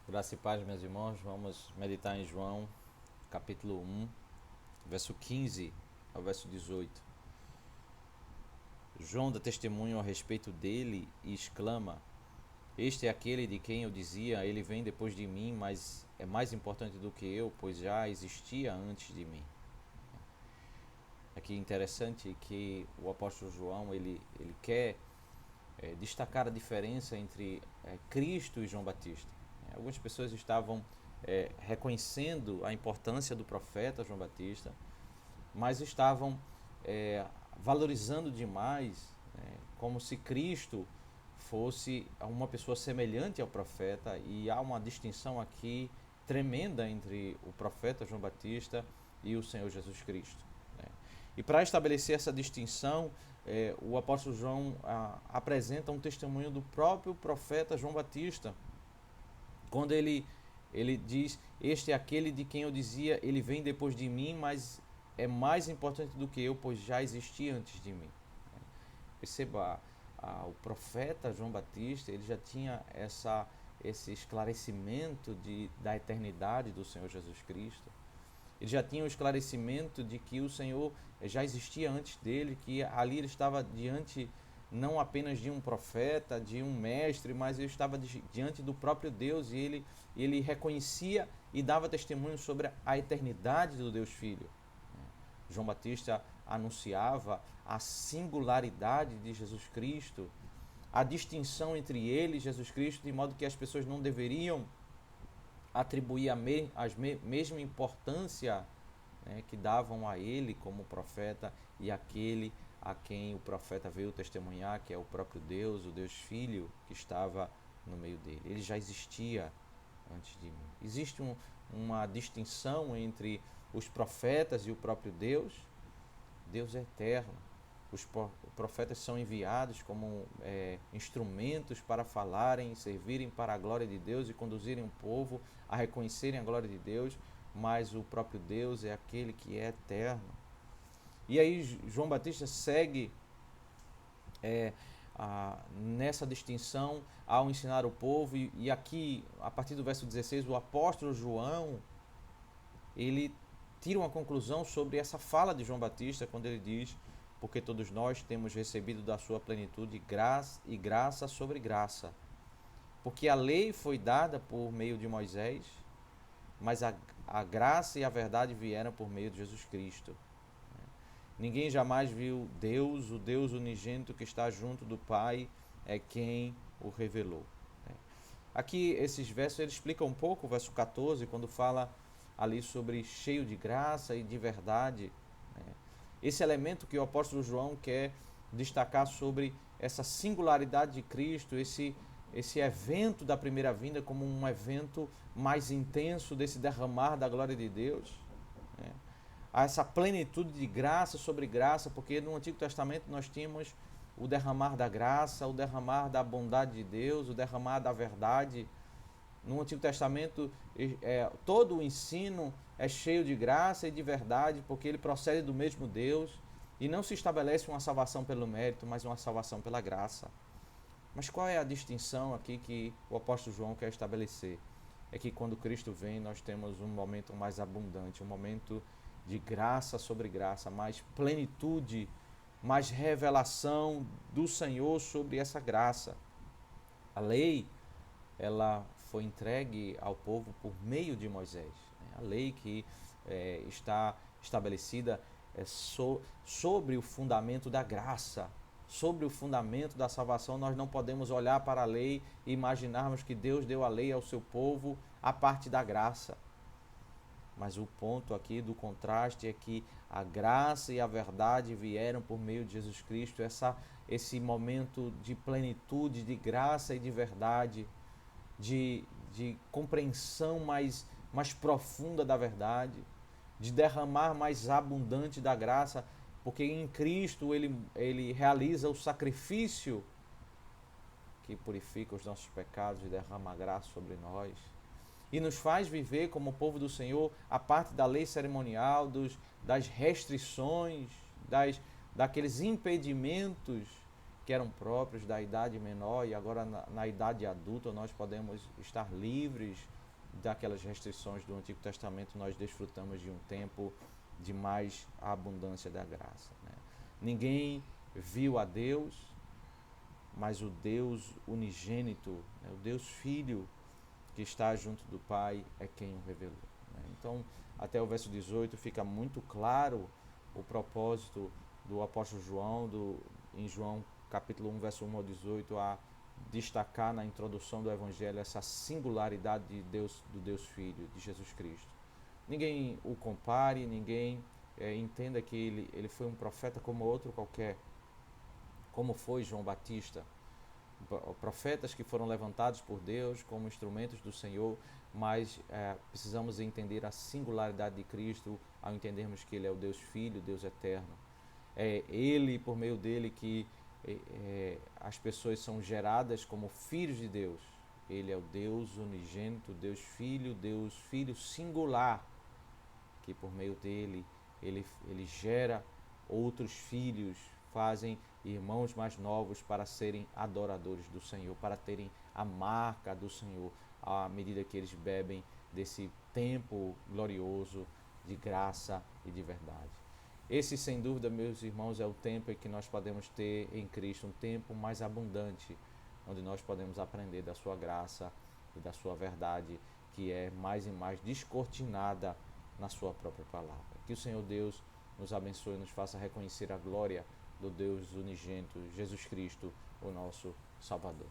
Graça e paz, meus irmãos. Vamos meditar em João, capítulo 1, verso 15 ao verso 18. João dá testemunho a respeito dele e exclama: Este é aquele de quem eu dizia, ele vem depois de mim, mas é mais importante do que eu, pois já existia antes de mim. Aqui é interessante que o apóstolo João ele quer destacar a diferença entre Cristo e João Batista. Algumas pessoas estavam reconhecendo a importância do profeta João Batista, mas estavam valorizando demais, como se Cristo fosse uma pessoa semelhante ao profeta, e há uma distinção aqui tremenda entre o profeta João Batista e o Senhor Jesus Cristo. E para estabelecer essa distinção, o apóstolo João apresenta um testemunho do próprio profeta João Batista, quando ele diz: Este é aquele de quem eu dizia, ele vem depois de mim, mas é mais importante do que eu, pois já existia antes de mim. Perceba, o profeta João Batista ele já tinha esse esclarecimento da eternidade do Senhor Jesus Cristo. Ele já tinha o esclarecimento de que o Senhor já existia antes dele, que ali ele estava diante não apenas de um profeta, de um mestre, mas ele estava diante do próprio Deus, e ele reconhecia e dava testemunho sobre a eternidade do Deus Filho. João Batista anunciava a singularidade de Jesus Cristo, a distinção entre ele e Jesus Cristo, de modo que as pessoas não deveriam atribuir a mesma importância que davam a ele como profeta e aquele a quem o profeta veio testemunhar, que é o próprio Deus, o Deus Filho que estava no meio dele. Ele já existia antes de mim. Existe uma distinção entre os profetas e o próprio Deus. Deus é eterno. Os profetas são enviados como instrumentos para falarem, servirem para a glória de Deus e conduzirem o povo a reconhecerem a glória de Deus, mas o próprio Deus é aquele que é eterno. E aí João Batista segue nessa distinção ao ensinar o povo, e aqui, a partir do verso 16, o apóstolo João, ele tira uma conclusão sobre essa fala de João Batista, quando ele diz: porque todos nós temos recebido da sua plenitude graça e graça sobre graça. Porque a lei foi dada por meio de Moisés, mas a graça e a verdade vieram por meio de Jesus Cristo. Ninguém jamais viu Deus, o Deus unigênito que está junto do Pai, é quem o revelou. Aqui, esses versos, ele explica um pouco, o verso 14, quando fala ali sobre cheio de graça e de verdade. Esse elemento que o apóstolo João quer destacar sobre essa singularidade de Cristo, esse evento da primeira vinda como um evento mais intenso desse derramar da glória de Deus. Há essa plenitude de graça sobre graça, porque no Antigo Testamento nós tínhamos o derramar da graça, o derramar da bondade de Deus, o derramar da verdade. No Antigo Testamento, todo o ensino é cheio de graça e de verdade, porque ele procede do mesmo Deus, e não se estabelece uma salvação pelo mérito, mas uma salvação pela graça. Mas qual é a distinção aqui que o apóstolo João quer estabelecer? É que quando Cristo vem, nós temos um momento mais abundante, um momento de graça sobre graça, mais plenitude, mais revelação do Senhor sobre essa graça. A lei, ela foi entregue ao povo por meio de Moisés. A lei que está estabelecida sobre o fundamento da graça, sobre o fundamento da salvação. Nós não podemos olhar para a lei e imaginarmos que Deus deu a lei ao seu povo a parte da graça. Mas o ponto aqui do contraste é que a graça e a verdade vieram por meio de Jesus Cristo, esse momento de plenitude, de graça e de verdade, de compreensão mais profunda da verdade, de derramar mais abundante da graça, porque em Cristo ele realiza o sacrifício que purifica os nossos pecados e derrama a graça sobre nós. E nos faz viver como povo do Senhor a parte da lei cerimonial, das restrições, daqueles impedimentos que eram próprios da idade menor, e agora na idade adulta nós podemos estar livres daquelas restrições do Antigo Testamento. Nós desfrutamos de um tempo de mais abundância da graça, né? Ninguém viu a Deus, mas o Deus unigênito, né, o Deus Filho que está junto do Pai, é quem o revelou, né? Então, até o verso 18 fica muito claro o propósito do apóstolo João, em João capítulo 1, verso 1 ao 18, a destacar na introdução do Evangelho essa singularidade de Deus, do Deus Filho, de Jesus Cristo. Ninguém o compare, ninguém entenda que ele foi um profeta como outro qualquer, como foi João Batista. Profetas que foram levantados por Deus como instrumentos do Senhor, mas precisamos entender a singularidade de Cristo ao entendermos que Ele é o Deus Filho, Deus Eterno. É Ele, por meio dele, que as pessoas são geradas como filhos de Deus. Ele é o Deus unigênito, Deus Filho singular, que por meio dele ele gera outros filhos, fazem irmãos mais novos para serem adoradores do Senhor, para terem a marca do Senhor, à medida que eles bebem desse tempo glorioso de graça e de verdade. Esse, sem dúvida, meus irmãos, é o tempo em que nós podemos ter em Cristo, um tempo mais abundante, onde nós podemos aprender da sua graça e da sua verdade, que é mais e mais descortinada na sua própria palavra. Que o Senhor Deus nos abençoe e nos faça reconhecer a glória do Deus unigênito, Jesus Cristo, o nosso Salvador.